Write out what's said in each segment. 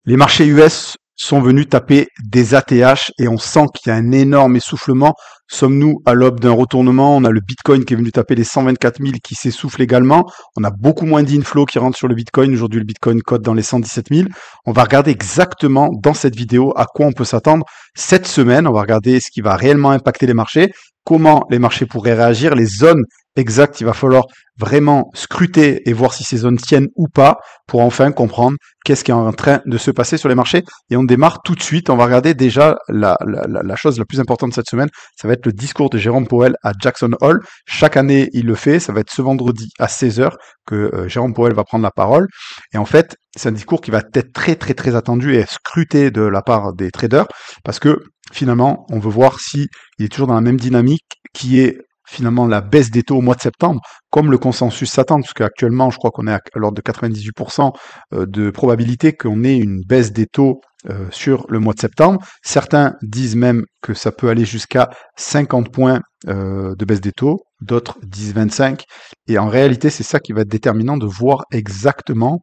Les marchés US sont venus taper des ATH et on sent qu'il y a un énorme essoufflement. Sommes-nous à l'aube d'un retournement? On a le Bitcoin qui est venu taper les 124 000 qui s'essouffle également. On a beaucoup moins d'inflow qui rentre sur le Bitcoin. Aujourd'hui, le Bitcoin cote dans les 117 000. On va regarder exactement dans cette vidéo à quoi on peut s'attendre cette semaine. On va regarder ce qui va réellement impacter les marchés, comment les marchés pourraient réagir, les zones exactes. Il va falloir vraiment scruter et voir si ces zones tiennent ou pas pour enfin comprendre qu'est-ce qui est en train de se passer sur les marchés. Et on démarre tout de suite. On va regarder déjà la chose la plus importante cette semaine. Ça va être le discours de Jérôme Powell à Jackson Hole. Chaque année, il le fait. Ça va être ce vendredi à 16h que Jérôme Powell va prendre la parole. Et en fait, c'est un discours qui va être très attendu et scruté de la part des traders parce que finalement, on veut voir si il est toujours dans la même dynamique qui est finalement la baisse des taux au mois de septembre, comme le consensus s'attend, parce qu'actuellement, je crois qu'on est à l'ordre de 98% de probabilité qu'on ait une baisse des taux sur le mois de septembre. Certains disent même que ça peut aller jusqu'à 50 points de baisse des taux, d'autres disent 25. Et en réalité, c'est ça qui va être déterminant de voir exactement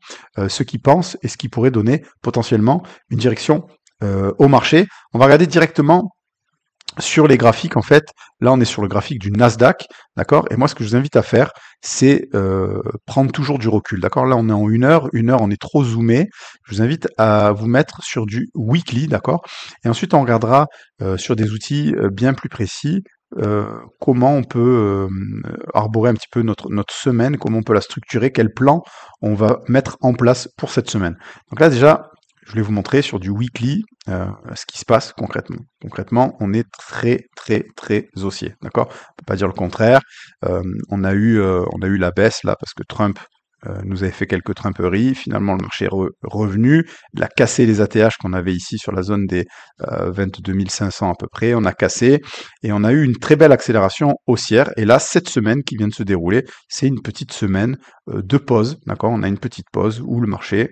ce qu'ils pensent et ce qui pourrait donner potentiellement une direction au marché. On va regarder directement sur les graphiques, en fait, là on est sur le graphique du Nasdaq, d'accord? Et moi ce que je vous invite à faire, c'est prendre toujours du recul, d'accord? Là on est en une heure on est trop zoomé. Je vous invite à vous mettre sur du weekly, d'accord? Et ensuite on regardera sur des outils bien plus précis comment on peut arborer un petit peu notre semaine, comment on peut la structurer, quel plan on va mettre en place pour cette semaine. Donc là déjà, je voulais vous montrer sur du weekly ce qui se passe concrètement. Concrètement, on est très haussier, d'accord? On peut pas dire le contraire. On a eu la baisse là parce que Trump nous avait fait quelques trumperies. Finalement, le marché est revenu. Il a cassé les ATH qu'on avait ici sur la zone des 22 500 à peu près. On a cassé et on a eu une très belle accélération haussière. Et là, cette semaine qui vient de se dérouler, c'est une petite semaine de pause, d'accord? On a une petite pause où le marché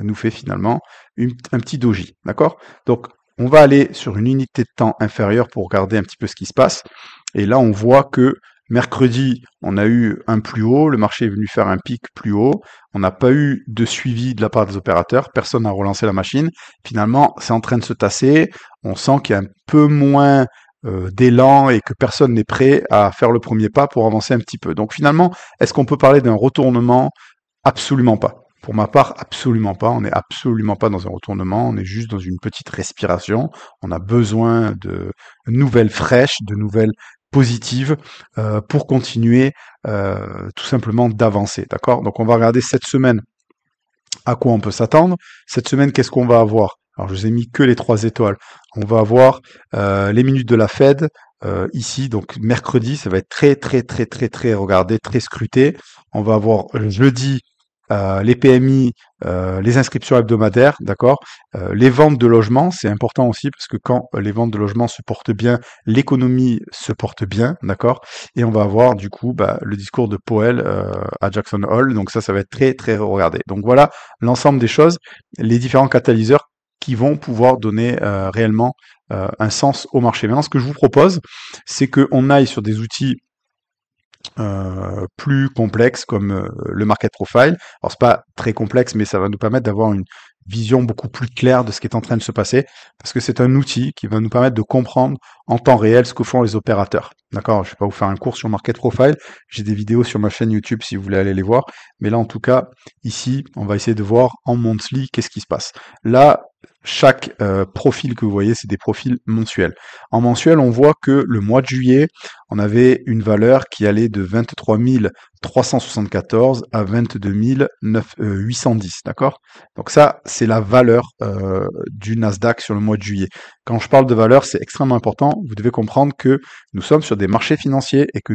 nous fait finalement un petit doji, d'accord? Donc, on va aller sur une unité de temps inférieure pour regarder un petit peu ce qui se passe. Et là, on voit que mercredi, on a eu un plus haut, le marché est venu faire un pic plus haut, on n'a pas eu de suivi de la part des opérateurs, personne n'a relancé la machine. Finalement, c'est en train de se tasser, on sent qu'il y a un peu moins d'élan et que personne n'est prêt à faire le premier pas pour avancer un petit peu. Donc finalement, est-ce qu'on peut parler d'un retournement? Absolument pas. Pour ma part, absolument pas. On n'est absolument pas dans un retournement. On est juste dans une petite respiration. On a besoin de nouvelles fraîches, de nouvelles positives pour continuer tout simplement d'avancer. D'accord? Donc on va regarder cette semaine à quoi on peut s'attendre. Cette semaine, qu'est-ce qu'on va avoir? Alors je vous ai mis que les 3 étoiles. On va avoir les minutes de la Fed. Ici, donc mercredi, ça va être très regardé, très scruté. On va avoir jeudi les PMI, les inscriptions hebdomadaires, d'accord. Les ventes de logements, c'est important aussi parce que quand les ventes de logements se portent bien, l'économie se porte bien, d'accord. Et on va avoir du coup le discours de Powell à Jackson Hole, donc ça va être très regardé. Donc voilà l'ensemble des choses, les différents catalyseurs qui vont pouvoir donner réellement un sens au marché. Maintenant, ce que je vous propose, c'est qu'on aille sur des outils plus complexes comme le market profile. Alors c'est pas très complexe, mais ça va nous permettre d'avoir une vision beaucoup plus claire de ce qui est en train de se passer, parce que c'est un outil qui va nous permettre de comprendre en temps réel ce que font les opérateurs. D'accord, je vais pas vous faire un cours sur le market profile, j'ai des vidéos sur ma chaîne YouTube si vous voulez aller les voir, mais là en tout cas, ici, on va essayer de voir en monthly qu'est-ce qui se passe. Là, chaque profil que vous voyez, c'est des profils mensuels. En mensuel, on voit que le mois de juillet, on avait une valeur qui allait de 23 374 à 22 810, d'accord? Donc ça, c'est la valeur du Nasdaq sur le mois de juillet. Quand je parle de valeur, c'est extrêmement important. Vous devez comprendre que nous sommes sur des marchés financiers et que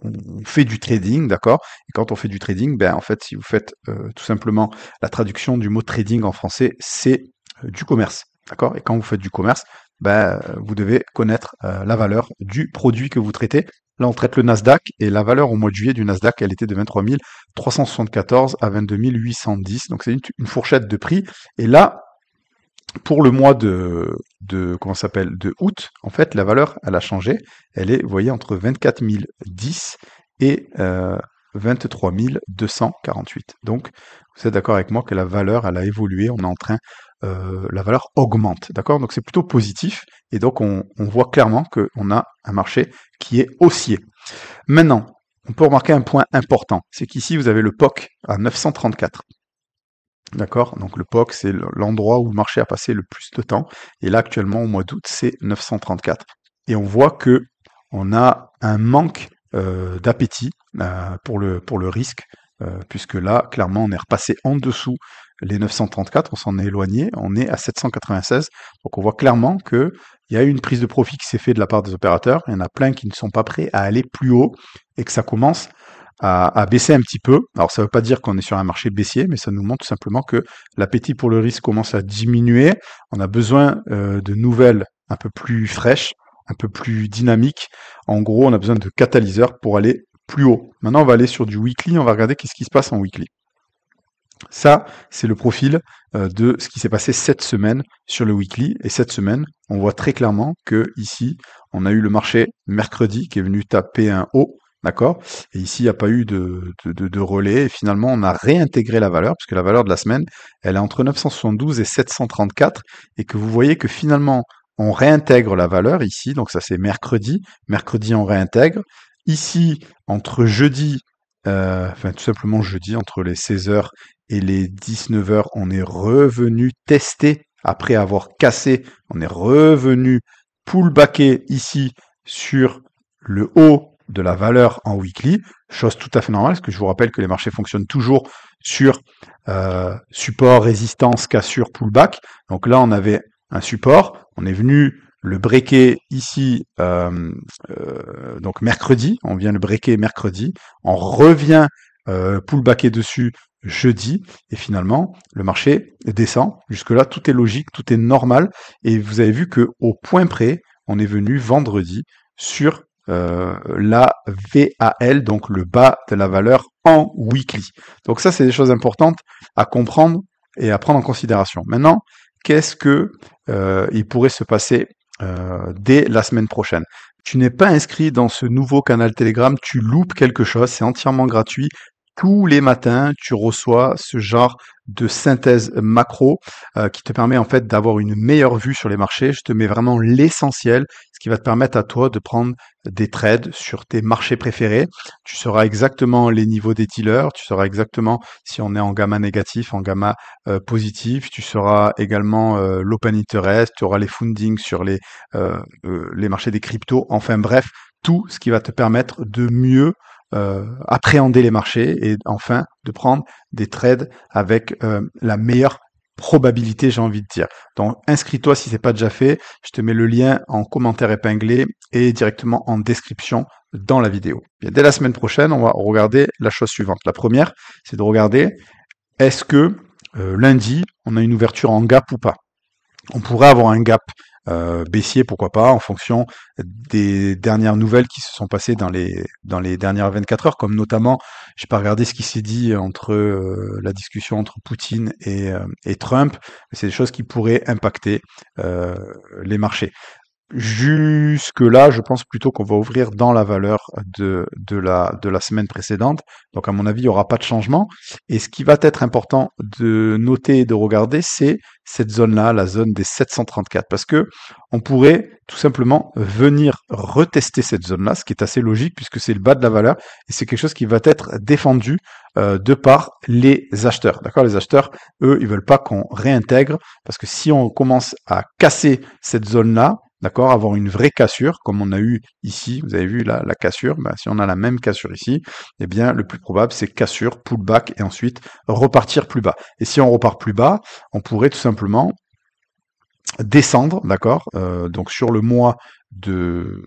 on fait du trading, d'accord? Et quand on fait du trading, en fait, si vous faites tout simplement la traduction du mot trading en français, c'est du commerce, d'accord? Et quand vous faites du commerce, vous devez connaître la valeur du produit que vous traitez. Là, on traite le Nasdaq et la valeur au mois de juillet du Nasdaq, elle était de 23 374 à 22 810. Donc, c'est une fourchette de prix. Et là, pour le mois de août, en fait, la valeur, elle a changé. Elle est, vous voyez, entre 24 010 et 23 248. Donc, vous êtes d'accord avec moi que la valeur, elle a évolué, on est en train, la valeur augmente, d'accord? Donc c'est plutôt positif, et donc on voit clairement qu'on a un marché qui est haussier. Maintenant, on peut remarquer un point important, c'est qu'ici vous avez le POC à 934. D'accord? Donc le POC, c'est l'endroit où le marché a passé le plus de temps. Et là, actuellement, au mois d'août, c'est 934. Et on voit que on a un manque d'appétit pour le risque, puisque là, clairement, on est repassé en dessous les 934, on s'en est éloigné, on est à 796. Donc on voit clairement que il y a eu une prise de profit qui s'est faite de la part des opérateurs. Il y en a plein qui ne sont pas prêts à aller plus haut et que ça commence à baisser un petit peu. Alors ça ne veut pas dire qu'on est sur un marché baissier, mais ça nous montre tout simplement que l'appétit pour le risque commence à diminuer. On a besoin de nouvelles un peu plus fraîches, un peu plus dynamiques. En gros, on a besoin de catalyseurs pour aller plus haut. Maintenant, on va aller sur du weekly, on va regarder qu'est-ce qui se passe en weekly. Ça, c'est le profil de ce qui s'est passé cette semaine sur le weekly. Et cette semaine, on voit très clairement que ici, on a eu le marché mercredi qui est venu taper un haut. D'accord? Et ici, il n'y a pas eu de relais. Et finalement, on a réintégré la valeur, puisque la valeur de la semaine, elle est entre 972 et 734. Et que vous voyez que finalement, on réintègre la valeur ici. Donc ça, c'est mercredi. Mercredi, on réintègre. Ici, entre jeudi, enfin tout simplement jeudi, entre les 16h et les 19h, on est revenu tester après avoir cassé. On est revenu pullbacker ici sur le haut de la valeur en weekly, chose tout à fait normale, parce que je vous rappelle que les marchés fonctionnent toujours sur support, résistance, cassure, pullback. Donc là, on avait un support, on est venu le breaker ici, donc mercredi, on vient le breaker mercredi, on revient pullbacker dessus jeudi, et finalement, le marché descend. Jusque-là, tout est logique, tout est normal, et vous avez vu que au point près, on est venu vendredi sur la VAL, donc le bas de la valeur en weekly. Donc ça, c'est des choses importantes à comprendre et à prendre en considération. Maintenant, qu'est-ce que il pourrait se passer dès la semaine prochaine? Tu n'es pas inscrit dans ce nouveau canal Telegram, tu loupes quelque chose, c'est entièrement gratuit. Tous les matins, tu reçois ce genre de synthèse macro qui te permet en fait d'avoir une meilleure vue sur les marchés. Je te mets vraiment l'essentiel, ce qui va te permettre à toi de prendre des trades sur tes marchés préférés. Tu sauras exactement les niveaux des dealers, tu sauras exactement si on est en gamma négatif, en gamma positif, tu sauras également l'open interest, tu auras les fundings sur les marchés des cryptos, enfin bref, tout ce qui va te permettre de mieux appréhender les marchés et enfin de prendre des trades avec la meilleure probabilité, j'ai envie de dire. Donc inscris-toi si c'est pas déjà fait, je te mets le lien en commentaire épinglé et directement en description dans la vidéo. Bien, dès la semaine prochaine, on va regarder la chose suivante. La première, c'est de regarder est-ce que lundi, on a une ouverture en gap ou pas. On pourrait avoir un gap baissier, pourquoi pas, en fonction des dernières nouvelles qui se sont passées dans les dernières 24 heures, comme notamment, j'ai pas regardé ce qui s'est dit entre la discussion entre Poutine et Trump, mais c'est des choses qui pourraient impacter les marchés. Jusque-là, je pense plutôt qu'on va ouvrir dans la valeur de la semaine précédente. Donc, à mon avis, il n'y aura pas de changement. Et ce qui va être important de noter et de regarder, c'est cette zone-là, la zone des 734. Parce que on pourrait tout simplement venir retester cette zone-là, ce qui est assez logique puisque c'est le bas de la valeur. Et c'est quelque chose qui va être défendu de par les acheteurs. D'accord? Les acheteurs, eux, ils veulent pas qu'on réintègre parce que si on commence à casser cette zone-là, d'accord, avoir une vraie cassure, comme on a eu ici, vous avez vu là, la cassure, ben, si on a la même cassure ici, eh bien, le plus probable, c'est cassure, pullback, et ensuite repartir plus bas. Et si on repart plus bas, on pourrait tout simplement descendre, d'accord, donc sur le mois de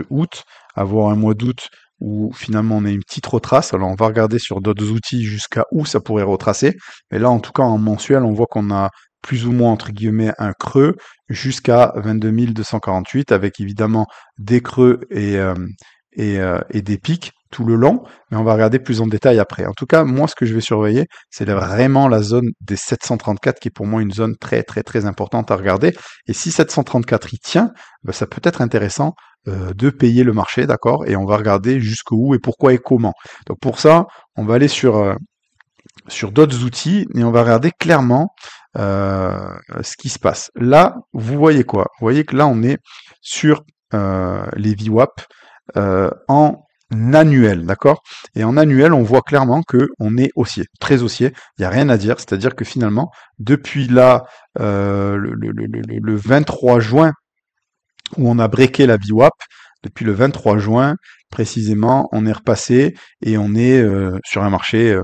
août, avoir un mois d'août où finalement on a une petite retrace. Alors on va regarder sur d'autres outils jusqu'à où ça pourrait retracer, mais là en tout cas en mensuel, on voit qu'on a plus ou moins entre guillemets un creux jusqu'à 22 248 avec évidemment des creux et des pics. tout le long, mais on va regarder plus en détail après. En tout cas, moi, ce que je vais surveiller, c'est vraiment la zone des 734 qui est pour moi une zone très très très importante à regarder. Et si 734 y tient, ben, ça peut être intéressant de payer le marché, d'accord? Et on va regarder jusqu'où et pourquoi et comment. Donc pour ça, on va aller sur d'autres outils et on va regarder clairement ce qui se passe. Là, vous voyez quoi? Vous voyez que là, on est sur les VWAP en annuel, d'accord? Et en annuel, on voit clairement que on est haussier, très haussier. Il n'y a rien à dire, c'est-à-dire que finalement, depuis là, le 23 juin, où on a breaké la VWAP, depuis le 23 juin, précisément, on est repassé et on est sur un marché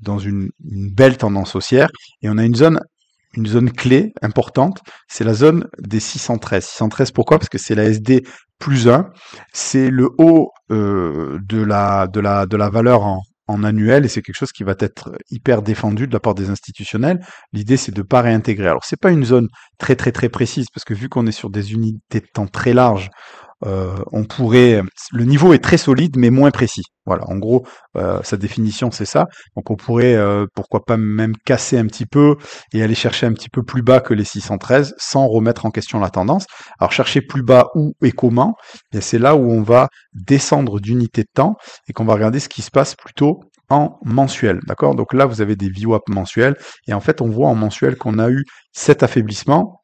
dans une belle tendance haussière. Et on a une zone clé importante, c'est la zone des 613. 613 pourquoi? Parce que c'est la SD plus 1, c'est le haut de la valeur en annuel et c'est quelque chose qui va être hyper défendu de la part des institutionnels. L'idée c'est de ne pas réintégrer. Alors c'est pas une zone très très très précise parce que vu qu'on est sur des unités de temps très larges, on pourrait, le niveau est très solide mais moins précis. Voilà, en gros, sa définition c'est ça. Donc on pourrait, pourquoi pas même casser un petit peu et aller chercher un petit peu plus bas que les 613 sans remettre en question la tendance. Alors chercher plus bas où et comment, et c'est là où on va descendre d'unité de temps et qu'on va regarder ce qui se passe plutôt en mensuel, d'accord? Donc là vous avez des VWAP mensuels et en fait on voit en mensuel qu'on a eu cet affaiblissement.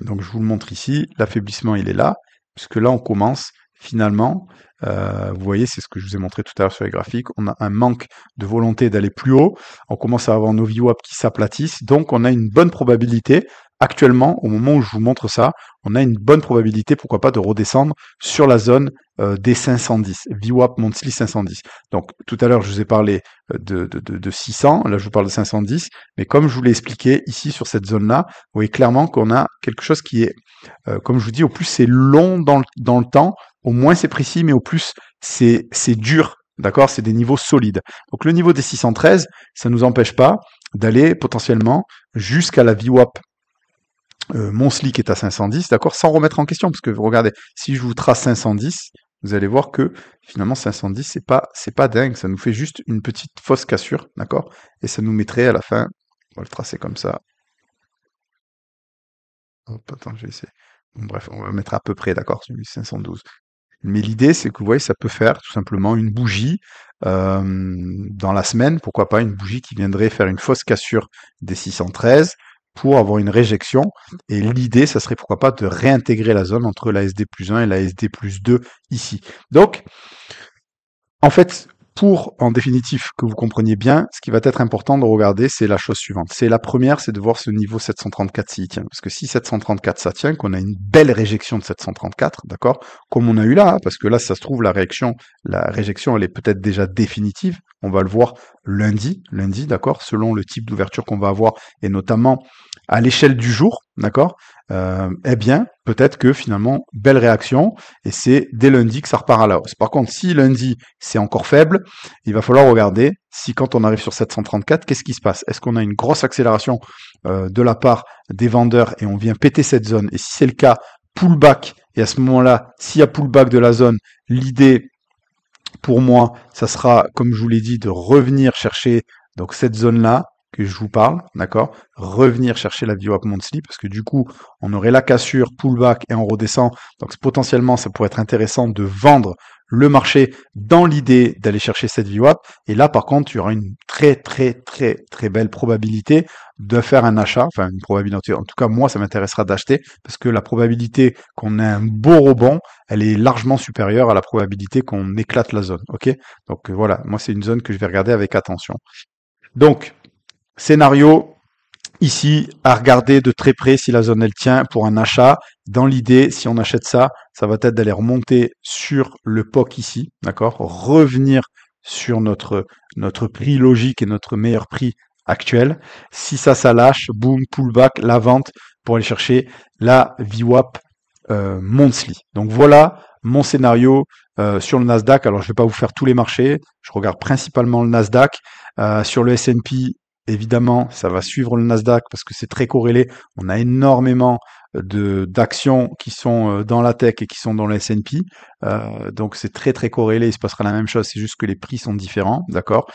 Donc je vous le montre ici, l'affaiblissement il est là, puisque là on commence finalement, vous voyez c'est ce que je vous ai montré tout à l'heure sur les graphiques, on a un manque de volonté d'aller plus haut, on commence à avoir nos VWAP qui s'aplatissent, donc on a une bonne probabilité, actuellement au moment où je vous montre ça, on a une bonne probabilité pourquoi pas de redescendre sur la zone des 510, VWAP monthly 510. Donc tout à l'heure je vous ai parlé de 600, là je vous parle de 510, mais comme je vous l'ai expliqué ici sur cette zone-là, vous voyez clairement qu'on a quelque chose qui est, comme je vous dis, au plus c'est long dans le temps, au moins c'est précis, mais au plus c'est dur, d'accord? C'est des niveaux solides. Donc le niveau des 613, ça ne nous empêche pas d'aller potentiellement jusqu'à la VWAP monthly qui est à 510, d'accord? Sans remettre en question, parce que regardez, si je vous trace 510, vous allez voir que finalement 510 c'est pas dingue, ça nous fait juste une petite fausse cassure, d'accord? Et ça nous mettrait à la fin, on va le tracer comme ça. Hop, attends, je vais essayer. Bon, bref, on va mettre à peu près, d'accord, sur 512. Mais l'idée, c'est que vous voyez, ça peut faire tout simplement une bougie dans la semaine, pourquoi pas une bougie qui viendrait faire une fausse cassure des 613 pour avoir une réjection. Et l'idée, ça serait pourquoi pas de réintégrer la zone entre la SD plus 1 et la SD plus 2 ici. Donc, en fait, pour, en définitive, que vous compreniez bien, ce qui va être important de regarder, c'est la chose suivante. C'est la première, c'est de voir ce niveau 734 s'il tient. Parce que si 734 ça tient, qu'on a une belle réjection de 734, d'accord, comme on a eu là, hein, parce que là, ça se trouve, la réjection, elle est peut-être déjà définitive. On va le voir lundi, d'accord, selon le type d'ouverture qu'on va avoir, et notamment à l'échelle du jour, d'accord, eh bien, peut-être que finalement, belle réaction, et c'est dès lundi que ça repart à la hausse. Par contre, si lundi, c'est encore faible, il va falloir regarder si quand on arrive sur 734, qu'est-ce qui se passe? Est-ce qu'on a une grosse accélération de la part des vendeurs et on vient péter cette zone? Et si c'est le cas, pullback, et à ce moment-là, s'il y a pullback de la zone, l'idée, pour moi, ça sera, comme je vous l'ai dit, de revenir chercher donc cette zone-là, que je vous parle, d'accord? Revenir chercher la VWAP monthly, parce que du coup, on aurait la cassure, pullback et on redescend. Donc potentiellement, ça pourrait être intéressant de vendre le marché dans l'idée d'aller chercher cette VWAP. Et là, par contre, il y aura une très très très très belle probabilité de faire un achat. Enfin, une probabilité. En tout cas, moi, ça m'intéressera d'acheter parce que la probabilité qu'on ait un beau rebond, elle est largement supérieure à la probabilité qu'on éclate la zone. Ok? Donc voilà, moi, c'est une zone que je vais regarder avec attention. Donc, scénario ici à regarder de très près si la zone elle tient pour un achat. Dans l'idée, si on achète ça, ça va être d'aller remonter sur le POC ici, d'accord? Revenir sur notre prix logique et notre meilleur prix actuel. Si ça lâche, boom, pullback, la vente pour aller chercher la VWAP monthly. Donc voilà mon scénario sur le Nasdaq. Alors je ne vais pas vous faire tous les marchés, je regarde principalement le Nasdaq. Sur le S&P, évidemment, ça va suivre le Nasdaq parce que c'est très corrélé. On a énormément d'actions qui sont dans la tech et qui sont dans le S&P. Donc c'est très très corrélé. Il se passera la même chose. C'est juste que les prix sont différents, d'accord.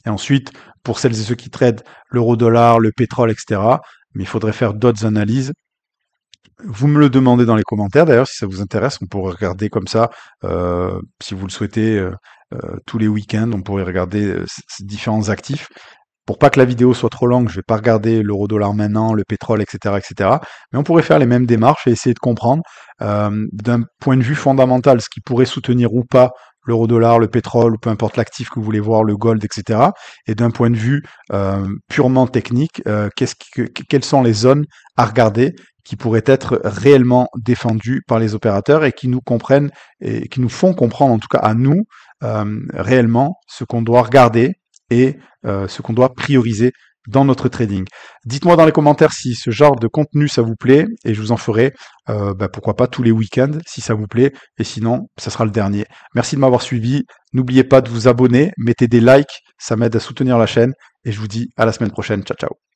Et ensuite, pour celles et ceux qui tradent l'euro-dollar, le pétrole, etc. Mais il faudrait faire d'autres analyses. Vous me le demandez dans les commentaires. D'ailleurs, si ça vous intéresse, on pourrait regarder comme ça, si vous le souhaitez, tous les week-ends, on pourrait regarder ces différents actifs. Pour pas que la vidéo soit trop longue, je vais pas regarder l'euro-dollar maintenant, le pétrole, etc., etc. Mais on pourrait faire les mêmes démarches et essayer de comprendre d'un point de vue fondamental ce qui pourrait soutenir ou pas l'euro-dollar, le pétrole, ou peu importe l'actif que vous voulez voir, le gold, etc. Et d'un point de vue purement technique, quelles sont les zones à regarder qui pourraient être réellement défendues par les opérateurs et qui nous comprennent et qui nous font comprendre, en tout cas à nous, réellement ce qu'on doit regarder et ce qu'on doit prioriser dans notre trading. Dites-moi dans les commentaires si ce genre de contenu ça vous plaît et je vous en ferai pourquoi pas tous les week-ends si ça vous plaît et sinon ça sera le dernier. Merci de m'avoir suivi. N'oubliez pas de vous abonner, mettez des likes, ça m'aide à soutenir la chaîne et je vous dis à la semaine prochaine. Ciao ciao.